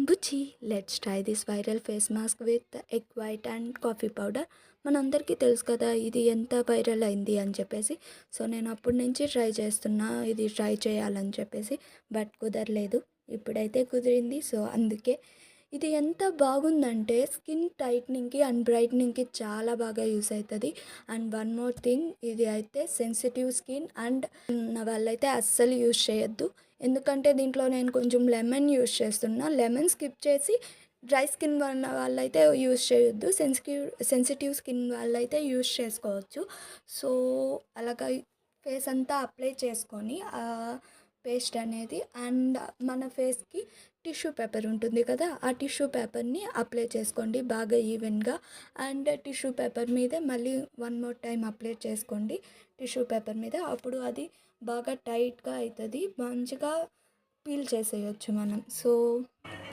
Bujji, let's try this viral face mask with egg white and coffee powder. మనందరికీ తెలుసు కదా ఇది ఎంత వైరల్ అయింది అని చెప్పేసి. సో నేను అప్పటి నుంచి ట్రై చేస్తున్నా ఇది ట్రై చేయాలని చెప్పేసి, బట్ కుదరలేదు. ఇప్పుడైతే కుదిరింది. సో అందుకే ఇది ఎంత బాగుందంటే స్కిన్ టైట్నింగ్కి అండ్ బ్రైట్నింగ్కి చాలా బాగా యూస్ అవుతుంది. అండ్ వన్ మోర్ థింగ్, ఇది అయితే సెన్సిటివ్ స్కిన్ అండ్ ఉన్న వాళ్ళైతే అస్సలు యూస్ చేయొద్దు. ఎందుకంటే దీంట్లో నేను కొంచెం లెమన్ యూస్ చేస్తున్నా. లెమన్ స్కిప్ చేసి డ్రై స్కిన్ ఉన్న వాళ్ళైతే యూస్ చేయొద్దు. సెన్సిటివ్ స్కిన్ వాళ్ళైతే యూస్ చేసుకోవచ్చు. సో అలాగా ఫేస్ అంతా అప్లై చేసుకొని పేస్ట్ అనేది అండ్ మన ఫేస్కి టిష్యూ పేపర్ ఉంటుంది కదా, ఆ టిష్యూ పేపర్ని అప్లై చేసుకోండి బాగా ఈవెన్గా. అండ్ టిష్యూ పేపర్ మీద మళ్ళీ వన్ మోర్ టైం అప్లై చేసుకోండి టిష్యూ పేపర్ మీద. అప్పుడు అది బాగా టైట్గా అవుతుంది, మంచిగా పీల్ చేసేయచ్చు మనం. సో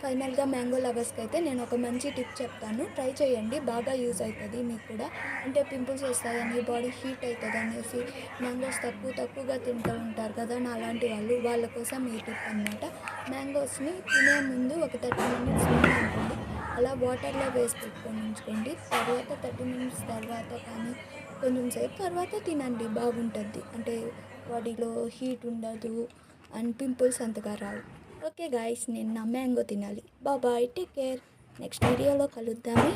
ఫైనల్గా మ్యాంగో లవర్స్కి అయితే నేను ఒక మంచి టిప్ చెప్తాను, ట్రై చేయండి, బాగా యూజ్ అవుతుంది మీకు కూడా. అంటే పింపుల్స్ వస్తాయని, బాడీ హీట్ అవుతుంది అనేసి మ్యాంగోస్ తక్కువగా తింటూ ఉంటారు కదా నా అలాంటి వాళ్ళ కోసం ఈ టిప్ అనమాట. మ్యాంగోస్ని తినే ముందు ఒక 30 మినిట్స్ ముందు అనుకోండి అలా వాటర్లో వేసి పెట్టుకొని ఉంచుకోండి. తర్వాత 30 మినిట్స్ తర్వాత కానీ కొంచెం సేపు తర్వాత తినండి, బాగుంటుంది. అంటే బాడీలో హీట్ ఉండదు అండ్ పింపుల్స్ అంతగా రావు. ఓకే గాయస్, నేను నా మ్యాంగో తినాలి. Bye, take care. నెక్స్ట్ వీడియోలో కలుద్దామే.